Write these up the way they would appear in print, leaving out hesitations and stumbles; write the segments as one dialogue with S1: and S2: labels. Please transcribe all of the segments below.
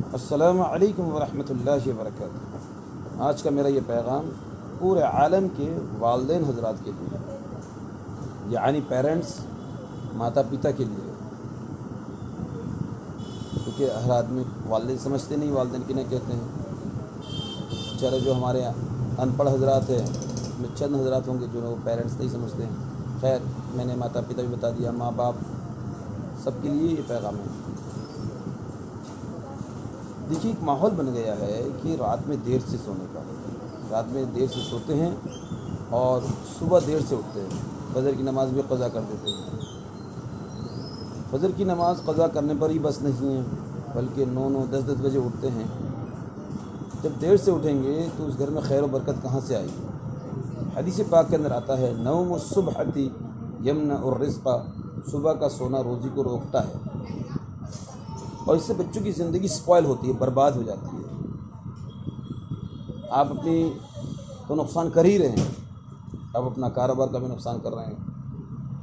S1: السلام علیکم ورحمۃ اللہ وبرکاتہ۔ آج کا میرا یہ پیغام پورے عالم کے والدین حضرات کے لیے، یعنی پیرنٹس، ماتا پتا کے لیے، کیونکہ ہر آدمی والدین سمجھتے نہیں والدین کنہیں کہتے ہیں۔ بیچارے جو ہمارے ان پڑھ حضرات ہیں، میں چند حضرات ہوں گے جو پیرنٹس نہیں سمجھتے ہیں۔ خیر، میں نے ماتا پتا بھی بتا دیا، ماں باپ سب کے لیے یہ پیغام ہے۔ دیکھیے، ایک ماحول بن گیا ہے کہ رات میں دیر سے سونے کا، رات میں دیر سے سوتے ہیں اور صبح دیر سے اٹھتے ہیں، فجر کی نماز بھی قضا کر دیتے ہیں۔ فجر کی نماز قضا کرنے پر ہی بس نہیں ہیں، بلکہ 9 10 بجے اٹھتے ہیں۔ جب دیر سے اٹھیں گے تو اس گھر میں خیر و برکت کہاں سے آئے گی؟ حدیث پاک کے اندر آتا ہے، نوم الصبح یمنع الرزق، صبح کا سونا روزی کو روکتا ہے، اور اس سے بچوں کی زندگی سپوائل ہوتی ہے، برباد ہو جاتی ہے۔ آپ اپنی تو نقصان کر ہی رہے ہیں، آپ اپنا کاروبار کا بھی نقصان کر رہے ہیں،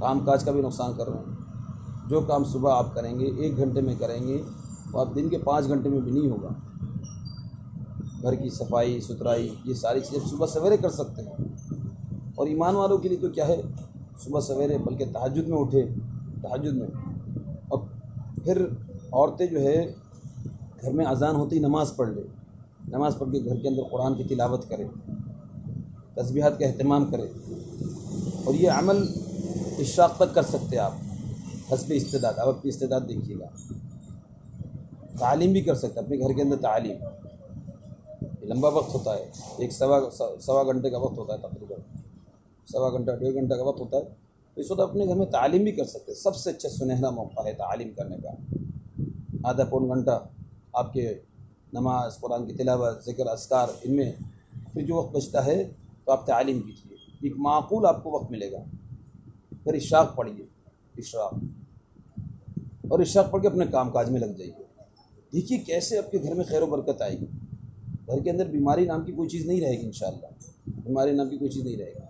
S1: کام کاج کا بھی نقصان کر رہے ہیں۔ جو کام صبح آپ کریں گے 1 گھنٹے میں کریں گے، وہ آپ دن کے 5 گھنٹے میں بھی نہیں ہوگا۔ گھر کی صفائی ستھرائی، یہ ساری چیزیں صبح سویرے کر سکتے ہیں۔ اور ایمان والوں کے لیے تو کیا ہے، صبح سویرے بلکہ تہجد میں اٹھے، تہجد میں، اور پھر عورتیں جو ہے گھر میں اذان ہوتی نماز پڑھ لے، نماز پڑھ کے گھر کے اندر قرآن کی تلاوت کرے، تسبیحات کا اہتمام کرے، اور یہ عمل عشاء تک کر سکتے آپ حسب استعداد۔ آپ اپنی استعداد دیکھیے گا، تعلیم بھی کر سکتے، اپنے گھر کے اندر تعلیم، یہ لمبا وقت ہوتا ہے، ایک سوا گھنٹے کا وقت ہوتا ہے، تقریباً سوا گھنٹہ 1.5 گھنٹہ کا وقت ہوتا ہے، تو اس وقت اپنے گھر میں تعلیم بھی کر سکتے۔ سب سے اچھا سنہرا موقع ہے تعلیم کرنے کا۔ آدھا پون گھنٹہ آپ کے نماز، قرآن کی تلاوت، ذکر، اذکار، ان میں پھر جو وقت بچتا ہے تو آپ تعلیم کیجیے، ایک معقول آپ کو وقت ملے گا۔ پھر اشراق پڑھیے، اشراق، اور اشراق پڑھ کے اپنے کام کاج میں لگ جائیے۔ دیکھیے کیسے آپ کے گھر میں خیر و برکت آئے گی، گھر کے اندر بیماری نام کی کوئی چیز نہیں رہے گی، انشاءاللہ بیماری نام کی کوئی چیز نہیں رہے گی۔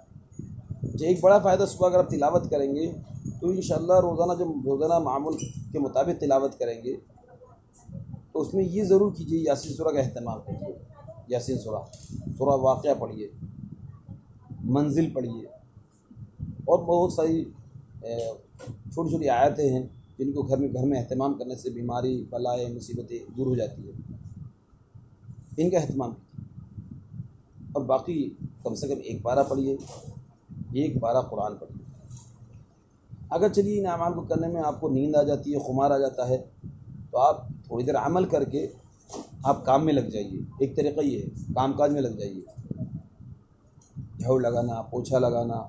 S1: جو ایک بڑا فائدہ، صبح اگر آپ تلاوت کریں گے تو انشاءاللہ روزانہ معمول کے مطابق تلاوت کریں گے تو اس میں یہ ضرور کیجیے، یاسین سورہ کا اہتمام کیجیے، یاسین سورہ واقعہ پڑھیے، منزل پڑھیے، اور بہت ساری چھوٹی چھوٹی آیتیں ہیں جن کو گھر میں اہتمام کرنے سے بیماری، بلائیں، مصیبتیں دور ہو جاتی ہیں، ان کا اہتمام کیجیے۔ اور باقی کم سے کم 1 پارہ پڑھیے، 1 پارہ قرآن پڑھیے۔ اگر چلیے ان اعمال کو کرنے میں آپ کو نیند آ جاتی ہے، خمار آ جاتا ہے، تو آپ تھوڑی دیر عمل کر کے آپ کام میں لگ جائیے۔ ایک طریقہ یہ ہے، کام کاج میں لگ جائیے، جھاڑو لگانا، پوچھا لگانا،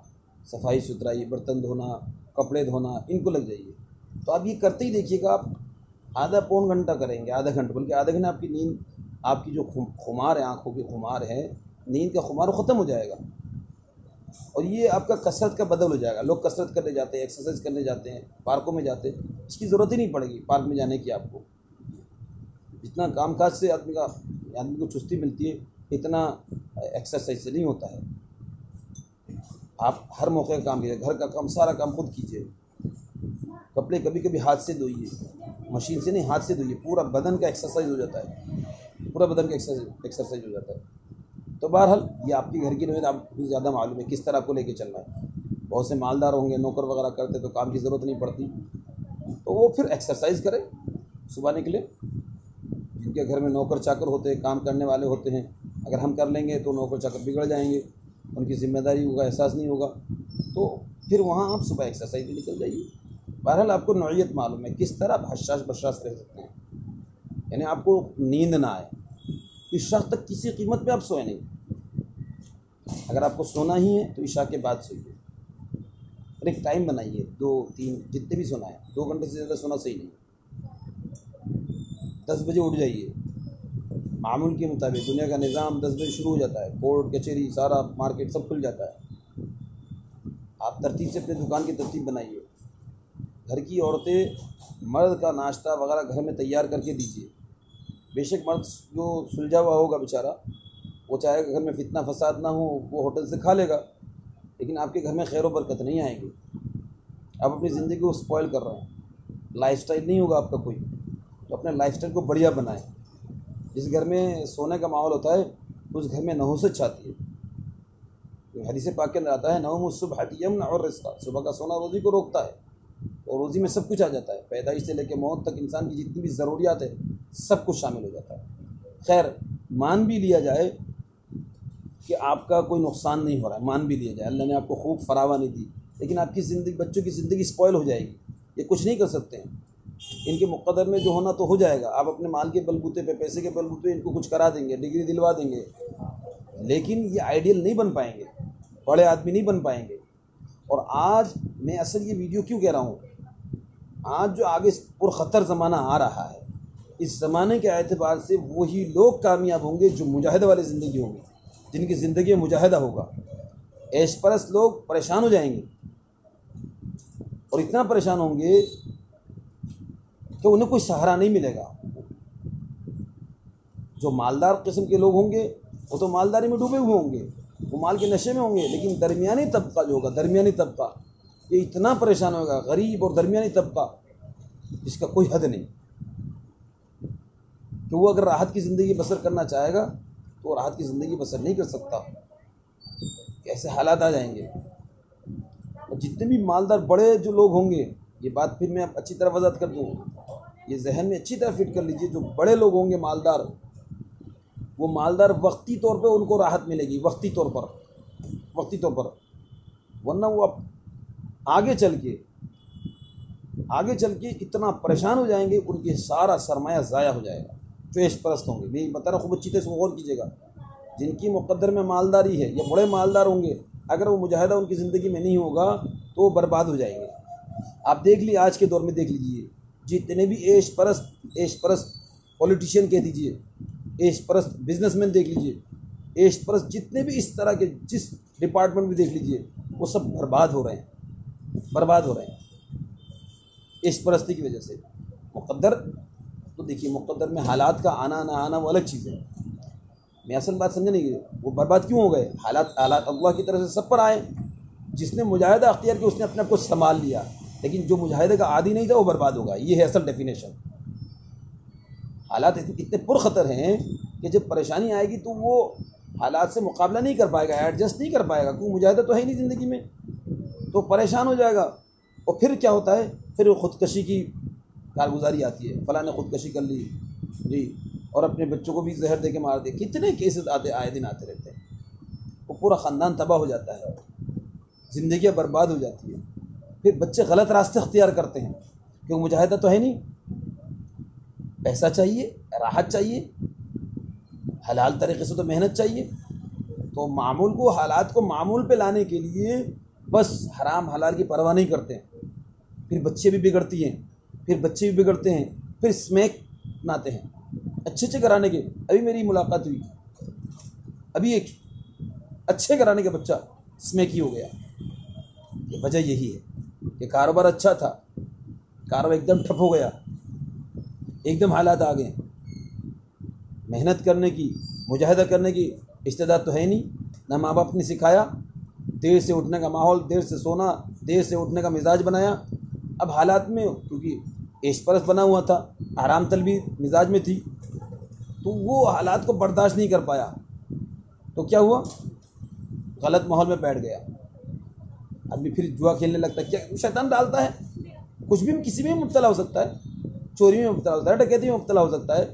S1: صفائی ستھرائی، برتن دھونا، کپڑے دھونا، ان کو لگ جائیے۔ تو آپ یہ کرتے ہی دیکھیے گا، آپ آدھا پون گھنٹہ کریں گے، آدھا گھنٹہ، بلکہ آدھا گھنٹہ آپ کی نیند، آپ کی جو خمار ہے، آنکھوں کی خمار ہے، نیند کا خمار وہ ختم ہو جائے گا، اور یہ آپ کا کثرت کا بدل ہو جائے گا۔ لوگ کثرت کرنے جاتے ہیں، ایکسرسائز کرنے جاتے ہیں، پارکوں میں جاتے ہیں، اس کی ضرورت ہی نہیں پڑے گی پارک میں جانے کی۔ آپ کو جتنا کام کاج سے آدمی کو چستی ملتی ہے، اتنا ایکسرسائز سے نہیں ہوتا ہے۔ آپ ہر موقع کا کام کیجیے، گھر کا کام، سارا کام خود کیجیے۔ کپڑے کبھی کبھی ہاتھ سے دھوئیے، مشین سے نہیں، ہاتھ سے دھوئیے، پورا بدن کا ایکسرسائز ہو جاتا ہے، پورا بدن کا ایکسرسائز ہو جاتا ہے۔ تو بہرحال یہ آپ کی گھر کی روایت آپ کو زیادہ معلوم ہے کس طرح آپ کو لے کے چلنا ہے۔ بہت سے مالدار ہوں گے، نوکر وغیرہ کرتے تو کام کی ضرورت نہیں پڑتی، تو وہ پھر ایکسرسائز کریں، صبح نکلیں۔ جن کے گھر میں نوکر چاکر ہوتے ہیں، کام کرنے والے ہوتے ہیں، اگر ہم کر لیں گے تو نوکر چاکر بگڑ جائیں گے، ان کی ذمہ داری کا احساس نہیں ہوگا، تو پھر وہاں آپ صبح ایکسرسائز میں نکل جائیے۔ بہرحال آپ کو نوعیت معلوم ہے کس طرح آپ حشاش بشاش رہ سکتے ہیں، یعنی آپ کو نیند نہ آئے، عشاء تک کسی قیمت پہ آپ سوئے نہیں۔ اگر آپ کو سونا ہی ہے تو عشاء کے بعد سوئیے، اور ایک ٹائم بنائیے، 2 3 جتنے بھی سونا ہے، 2 گھنٹے سے زیادہ سونا صحیح نہیں۔ 10 بجے اٹھ جائیے، معمول کے مطابق دنیا کا نظام 10 بجے شروع ہو جاتا ہے، کورٹ کچہری سارا مارکیٹ سب کھل جاتا ہے۔ آپ ترتیب سے اپنے دکان کی ترتیب بنائیے، گھر کی عورتیں مرد کا ناشتہ وغیرہ گھر میں تیار کر کے دیجیے۔ بے شک مرد جو سلجھا ہوا ہوگا بیچارہ، وہ چاہے گا گھر میں فتنہ فساد نہ ہو، وہ ہوٹل سے کھا لے گا، لیکن آپ کے گھر میں خیر و برکت نہیں آئے گی۔ آپ اپنی زندگی کو سپوائل کر رہے ہیں، لائف سٹائل نہیں ہوگا آپ کا کوئی، تو اپنے لائف سٹائل کو بڑھیا بنائیں۔ جس گھر میں سونے کا ماحول ہوتا ہے اس گھر میں نحوست چھاتی ہے. حدیث پاک کے اندر آتا ہے نوم الصبح یمنع الرزق، صبح کا سونا روزی کو روکتا ہے، اور روزی میں سب کچھ آ جاتا ہے، پیدائش سے لے کے موت تک انسان کی جتنی بھی ضروریات ہے سب کچھ شامل ہو جاتا ہے. خیر مان بھی لیا جائے کہ آپ کا کوئی نقصان نہیں ہو رہا ہے، مان بھی لیا جائے اللہ نے آپ کو خوب فراوانی دی، لیکن آپ کی زندگی، بچوں کی زندگی اسپوائل ہو جائے گی. یہ کچھ نہیں کر سکتے ہیں، ان کے مقدر میں جو ہونا تو ہو جائے گا. آپ اپنے مال کے بلبوتے پہ، پیسے کے بلبوتے ان کو کچھ کرا دیں گے، ڈگری دلوا دیں گے، لیکن یہ آئیڈیل نہیں بن پائیں گے، بڑے آدمی نہیں بن پائیں گے. اور آج میں اصل یہ ویڈیو کیوں کہہ رہا ہوں، آج جو آگے پرخطر زمانہ آ رہا ہے، اس زمانے کے اعتبار سے وہی لوگ کامیاب ہوں گے جو مجاہدہ والی زندگی ہوگی، جن کی زندگی میں مجاہدہ ہوگا. عیش پرست لوگ پریشان ہو جائیں گے، اور اتنا پریشان ہوں گے کہ انہیں کوئی سہارا نہیں ملے گا. جو مالدار قسم کے لوگ ہوں گے وہ تو مالداری میں ڈوبے ہوئے ہوں گے، وہ مال کے نشے میں ہوں گے، لیکن درمیانی طبقہ جو ہوگا، درمیانی طبقہ یہ اتنا پریشان ہوگا، غریب اور درمیانی طبقہ جس کا کوئی حد نہیں، کہ وہ اگر راحت کی زندگی بسر کرنا چاہے گا تو وہ راحت کی زندگی بسر نہیں کر سکتا. کیسے حالات آ جائیں گے. اور جتنے بھی مالدار بڑے جو لوگ ہوں گے، یہ بات پھر میں اچھی طرح وضاحت کر دوں، یہ ذہن میں اچھی طرح فٹ کر لیجئے، جو بڑے لوگ ہوں گے مالدار، وہ مالدار وقتی طور پہ ان کو راحت ملے گی، وقتی طور پر، ورنہ وہ آگے چل کے اتنا پریشان ہو جائیں گے، ان کی سارا سرمایہ ضائع ہو جائے گا. جو عیش پرست ہوں گے، میں بتا رہا ہوں، خوب اچھی طرح سے غور کیجیے گا، جن کی مقدر میں مالداری ہے یا بڑے مالدار ہوں گے، اگر وہ مجاہدہ ان کی زندگی میں نہیں ہوگا تو وہ برباد ہو جائیں گے. آپ دیکھ لیجیے، آج کے دور میں دیکھ لیجیے، جتنے بھی عیش پرست پولیٹیشین کہہ دیجیے، عیش پرست بزنس مین دیکھ لیجیے، عیش پرست جتنے بھی اس طرح کے جس ڈپارٹمنٹ میں دیکھ لیجیے، وہ سب برباد ہو رہے ہیں عیش پرستی کی وجہ سے. مقدر تو دیکھیے، مقدر میں حالات کا آنا نہ آنا وہ الگ چیز ہے. میں اصل بات سمجھنے کی، وہ برباد کیوں ہو گئے؟ حالات اللہ کی طرف سے سب پر آئے. جس نے مجاہدہ اختیار کیا اس نے اپنے آپ کو سنبھال لیا، لیکن جو مجاہدے کا عادی نہیں تھا وہ برباد ہوگا. یہ ہے اصل ڈیفینیشن. حالات اتنے پرخطر ہیں کہ جب پریشانی آئے گی تو وہ حالات سے مقابلہ نہیں کر پائے گا، ایڈجسٹ نہیں کر پائے گا، کیونکہ مجاہدہ تو ہے ہی نہیں زندگی میں، تو پریشان ہو جائے گا. اور پھر کیا ہوتا ہے؟ پھر وہ خودکشی کی کارگزاری آتی ہے، فلاں نے خودکشی کر لی جی، اور اپنے بچوں کو بھی زہر دے کے مار دے. کتنے کیسز آئے دن آتے رہتے ہیں. وہ پورا خاندان تباہ ہو جاتا ہے، زندگیاں برباد ہو جاتی ہیں. پھر بچے غلط راستے اختیار کرتے ہیں، کیونکہ مجاہدہ تو ہے نہیں، پیسہ چاہیے، راحت چاہیے، حلال طریقے سے تو محنت چاہیے. تو معمول کو، حالات کو معمول پہ لانے کے لیے بس حرام حلال کی پرواہ نہیں کرتے ہیں. پھر بچے بھی بگڑتے ہیں، پھر اسمیک بناتے ہیں اچھے گھرانے کے. ابھی میری ملاقات ہوئی، ابھی ایک اچھے گھرانے کا بچہ اسمیکی ہو گیا. یہ وجہ یہی ہے کہ کاروبار اچھا تھا، کاروبار ایک دم ٹھپ ہو گیا، ایک دم حالات آ گئے. محنت کرنے کی، مجاہدہ کرنے کی استعداد تو ہے نہیں، نہ ماں باپ نے سکھایا. دیر سے اٹھنے کا ماحول، دیر سے سونا، دیر سے اٹھنے کا مزاج بنایا. اب حالات میں کیونکہ عیش پرست بنا ہوا تھا، آرام طلبی مزاج میں تھی، تو وہ حالات کو برداشت نہیں کر پایا. تو کیا ہوا؟ غلط ماحول میں بیٹھ گیا. آدمی پھر جوا کھیلنے لگتا ہے. کیا شیطان ڈالتا ہے، کچھ بھی کسی میں مبتلا ہو سکتا ہے، چوری میں مبتلا ہو سکتا ہے، ڈکیتی میں مبتلا ہو سکتا ہے.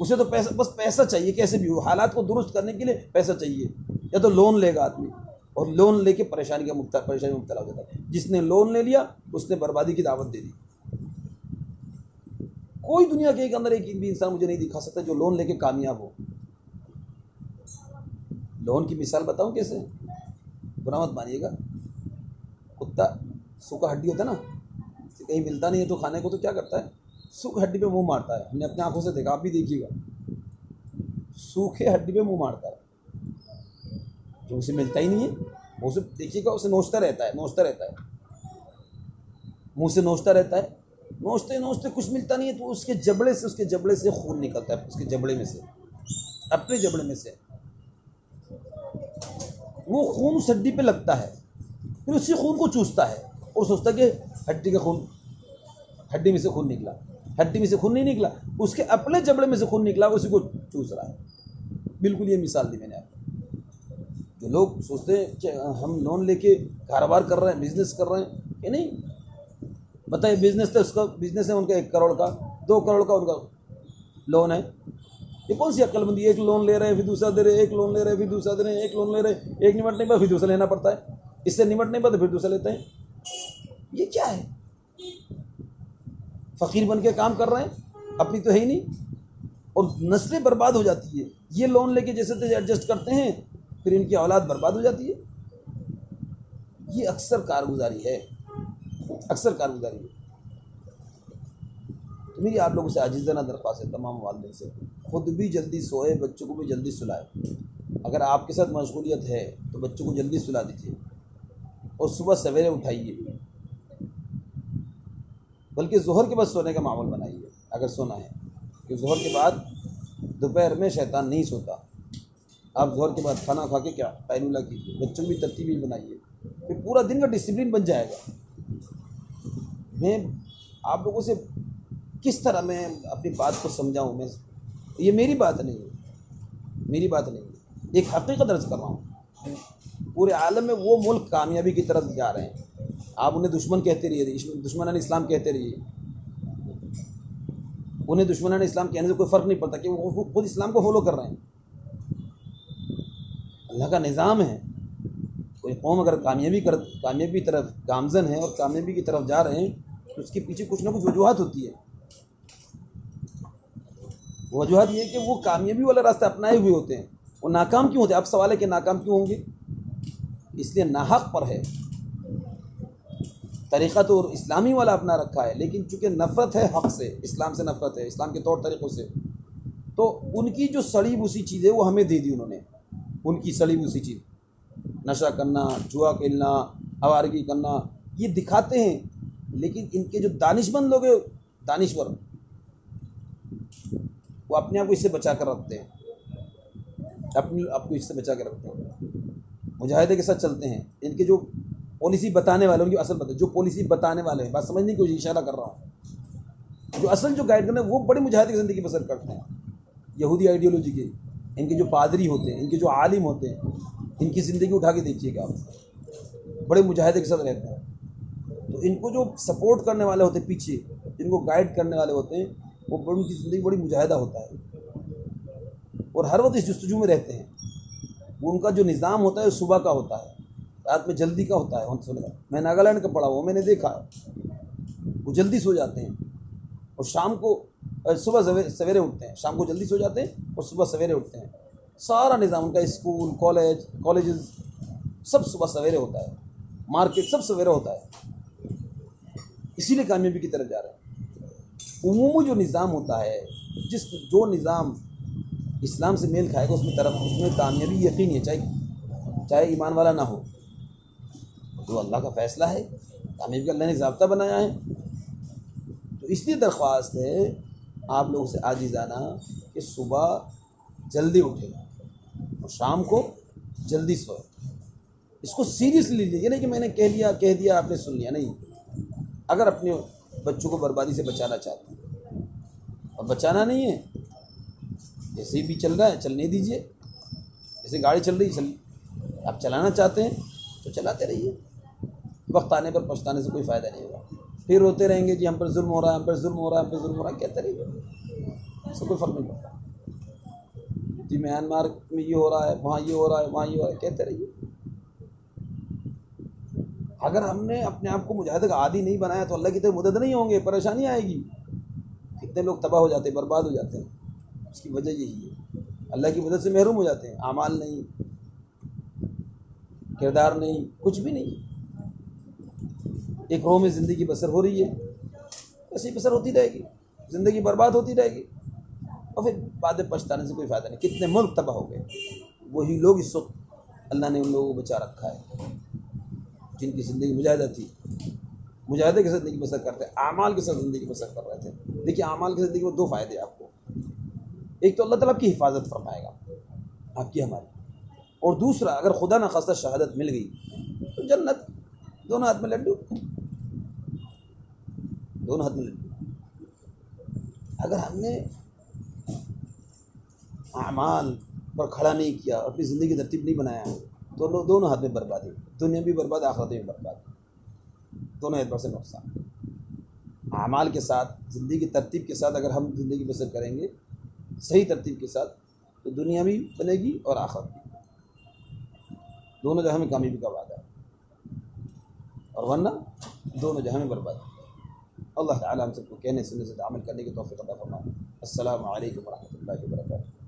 S1: اسے تو پیسہ، بس پیسہ چاہیے کیسے بھی ہو. حالات کو درست کرنے کے لیے پیسہ چاہیے. یا تو لون لے گا آدمی، اور لون لے کے پریشانی میں مبتلا ہو جاتا ہے. جس نے لون لے لیا اس نے بربادی کی دعوت دے دی. کوئی دنیا کے اندر ایک بھی انسان مجھے نہیں دکھا سکتا جو لون لے کے کامیاب ہو. لون کی مثال بتاؤں کیسے؟ برا مت مانیے گا. کتا سوکھا ہڈی ہوتا ہے نا، کہیں ملتا نہیں ہے تو کھانے کو تو کیا کرتا ہے؟ سوکھ ہڈی پہ منہ مارتا ہے. ہم نے اپنے آنکھوں سے دیکھا، آپ بھی دیکھیے گا، سوکھے ہڈی پہ منہ مارتا ہے. جو اسے ملتا ہی نہیں ہے وہ اسے دیکھیے گا، اسے نوچتا رہتا ہے، منہ سے نوچتا رہتا ہے. نوچتے کچھ ملتا نہیں ہے تو اس کے جبڑے سے خون نکلتا ہے. اس کے جبڑے میں سے، اپنے جبڑے میں سے وہ خون اس ہڈی پہ لگتا ہے. پھر اسی خون کو چوستا ہے اور سوچتا ہے کہ ہڈی کا خون، ہڈی میں سے خون نکلا. ہڈی میں سے خون نہیں نکلا، اس کے اپنے جبڑے میں سے خون نکلا، اسی کو چوس رہا ہے. بالکل یہ مثال دی میں نے آپ کو. جو لوگ سوچتے ہیں کہ ہم لون لے کے کاروبار کر رہے ہیں، بزنس کر رہے ہیں، کہ نہیں. بتائیے بزنس تو اس کا بزنس ہے ان کا 1 کروڑ کا، 2 کروڑ کا ان کا لون ہے. یہ کون سی عقل مندی؟ ایک لون لے رہے ہیں پھر دوسرا دے رہے ہیں، ایک لون لے رہے ہیں پھر دوسرا دے رہے ہیں، ایک لون لے رہے ہیں، ایک نمٹ نہیں پا پھر دوسرا لینا پڑتا ہے، اس سے نمٹ نہیں پا تو پھر دوسرا لیتے ہیں. یہ کیا ہے؟ فقیر بن کے کام کر رہے ہیں، اپنی تو ہے ہی نہیں، اور نسلیں برباد ہو جاتی ہے. یہ لون لے کے جیسے تیسے ایڈجسٹ کرتے ہیں، پھر ان کی اولاد برباد ہو جاتی ہے. یہ اکثر کارگزاری ہے، اکثر کارگزاری ہے. تو میری آپ لوگوں سے عاجزانہ درخواست ہے تمام والدین سے، خود بھی جلدی سوئے، بچوں کو بھی جلدی سلائے. اگر آپ کے ساتھ مشغولیت ہے تو بچوں کو جلدی سلا دیجیے اور صبح سویرے اٹھائیے، بلکہ ظہر کے بعد سونے کا معمول بنائیے اگر سونا ہے، کہ ظہر کے بعد دوپہر میں شیطان نہیں سوتا. آپ ظہر کے بعد کھانا کھا کے کیا ٹائم اللہ کیجیے، بچوں کی ترتیبی بنائیے، پھر پورا دن کا ڈسپلن بن جائے گا. میں آپ لوگوں سے کس طرح میں اپنی بات کو سمجھاؤں؟ میں یہ میری بات نہیں ہے، میری بات نہیں ہے، ایک حقیقت درج کر رہا ہوں. پورے عالم میں وہ ملک کامیابی کی طرف جا رہے ہیں، آپ انہیں دشمن کہتے رہیے، دشمنان اسلام کہتے رہیے، انہیں دشمنان اسلام کہنے سے کوئی فرق نہیں پڑتا کہ وہ خود اسلام کو فالو کر رہے ہیں. اللہ کا نظام ہے. کوئی قوم اگر کامیابی کی طرف گامزن ہے اور کامیابی کی طرف جا رہے ہیں تو اس کے پیچھے کچھ نہ کچھ وجوہات ہوتی ہے. وجوہات یہ کہ وہ کامیابی والا راستہ اپنائے ہوئے ہوتے ہیں. وہ ناکام کیوں ہوتے ہیں؟ اب سوال ہے کہ ناکام کیوں ہوں گے؟ اس لیے ناحق پر ہے. طریقہ تو اسلامی والا اپنا رکھا ہے، لیکن چونکہ نفرت ہے حق سے، اسلام سے نفرت ہے، اسلام کے طور طریقوں سے، تو ان کی جو سڑی بوسی چیز ہے وہ ہمیں دے دی انہوں نے. ان کی سڑی بوسی چیز، نشہ کرنا، جوا کھیلنا، آوارگی کرنا، یہ دکھاتے ہیں. لیکن ان کے جو دانش مند لوگ ہیں، دانشور، وہ اپنے آپ کو اس سے بچا کر رکھتے ہیں، اپنے آپ کو اس سے بچا کر رکھتے ہیں، مجاہدے کے ساتھ چلتے ہیں. ان کے جو پالیسی بتانے والے، ان کی اصل جو پالیسی بتانے والے ہیں، بات سمجھنے کی کوشش، اشارہ کر رہا ہوں، جو اصل جو گائیڈ کرنے وہ بڑے مجاہدے کی زندگی بسر کرتے ہیں، یہودی آئیڈیالوجی کے. ان کے جو پادری ہوتے ہیں، ان کے جو عالم ہوتے ہیں، ان کی زندگی اٹھا کے دیکھیے گا آپ، بڑے مجاہدے کے ساتھ رہتے ہیں. تو ان کو جو سپورٹ کرنے والے ہوتے ہیں پیچھے، جن کو گائیڈ کرنے والے ہوتے ہیں، وہ ان کی زندگی بڑی مجاہدہ ہوتا ہے اور ہر وقت اس جستجو میں رہتے ہیں. وہ ان کا جو نظام ہوتا ہے صبح کا ہوتا ہے، رات میں جلدی کا ہوتا ہے. میں ناگالینڈ کا پڑھا ہوا، میں نے دیکھا وہ جلدی سو جاتے ہیں اور شام کو صبح سویرے اٹھتے ہیں، شام کو جلدی سو جاتے ہیں اور صبح سویرے اٹھتے ہیں. سارا نظام ان کا، اسکول، کالجز سب صبح سویرے ہوتا ہے، مارکیٹ سب سویرے ہوتا ہے. اسی لیے کامیابی کی طرف جا رہے ہیں. عمومی جو نظام ہوتا ہے، جو نظام اسلام سے میل کھائے گا اس میں کامیابی یقینی ہے، چاہے ایمان والا نہ ہو. تو اللہ کا فیصلہ ہے، کامیابی کا اللہ نے ضابطہ بنایا ہے. تو اس لیے درخواست ہے آپ لوگوں سے عاجزانہ کہ صبح جلدی اٹھیں اور شام کو جلدی سوئیں. اس کو سیریسلی لیجیے. یہ نہیں کہ میں نے کہہ دیا آپ نے سن لیا، نہیں. اگر اپنے بچوں کو بربادی سے بچانا چاہتے ہیں اور بچانا نہیں ہے، جیسے بھی چل رہا ہے چلنے دیجیے، جیسے گاڑی چل رہی ہے آپ چلانا چاہتے ہیں تو چلاتے رہیے. وقت آنے پر پچھتانے سے کوئی فائدہ نہیں ہوگا. پھر روتے رہیں گے جی ہم پر ظلم ہو رہا ہے، ہم پر ظلم ہو رہا ہے، ہم پر ظلم ہو رہا ہے، کہتے رہیے، اس سے کوئی فرق نہیں پڑتا. جی میانمار میں یہ ہو رہا ہے، وہاں یہ ہو رہا ہے، وہاں یہ ہو رہا ہے، کہتے رہیے. اگر ہم نے اپنے آپ کو مجاہدے کا عادی نہیں بنایا تو اللہ کی طرف مدد نہیں ہوں گے، پریشانی آئے گی. کتنے لوگ تباہ ہو جاتے ہیں، برباد ہو جاتے ہیں. اس کی وجہ یہی ہے، اللہ کی مدد سے محروم ہو جاتے ہیں. اعمال نہیں، کردار نہیں، کچھ بھی نہیں. ایک رو میں زندگی بسر ہو رہی ہے، ایسی بسر ہوتی رہے گی، زندگی برباد ہوتی رہے گی اور پھر بعد میں پچھتانے سے کوئی فائدہ نہیں. کتنے ملک تباہ ہو گئے. وہی لوگ اس وقت اللہ نے ان لوگوں کو بچا رکھا ہے جن کی زندگی مجاہدہ تھی، مجاہدے کے ساتھ زندگی بسر کرتے ہیں، اعمال کے ساتھ زندگی بسر کر رہے تھے. دیکھیے اعمال کی زندگی میں 2 فائدے آپ کو. ایک تو اللہ تعالیٰ آپ کی حفاظت فرمائے گا، آپ کی ہماری. اور دوسرا اگر خدا نہ خواستہ شہادت مل گئی تو جنت. دونوں ہاتھ میں لڈو، دونوں ہاتھ میں لڈو. اگر ہم نے اعمال پر کھڑا نہیں کیا، اپنی زندگی کی ترتیب نہیں بنایا، تو دونوں ہاتھ میں بربادی، دنیا بھی برباد، آخرت بھی برباد، دونوں اعتبار سے نقصان۔ اعمال کے ساتھ، زندگی کی ترتیب کے ساتھ اگر ہم زندگی بسر کریں گے صحیح ترتیب کے ساتھ، تو دنیا بھی بنے گی اور آخرت بھی، دونوں جہاں میں کامیابی کا وعدہ ہے، اور ورنہ دونوں جہاں میں برباد ہے۔ اللہ تعالیٰ ہم سب کو کہنے سننے سے عمل کرنے کی توفیق عطا فرمائے۔ السلام علیکم ورحمۃ اللہ وبرکاتہ۔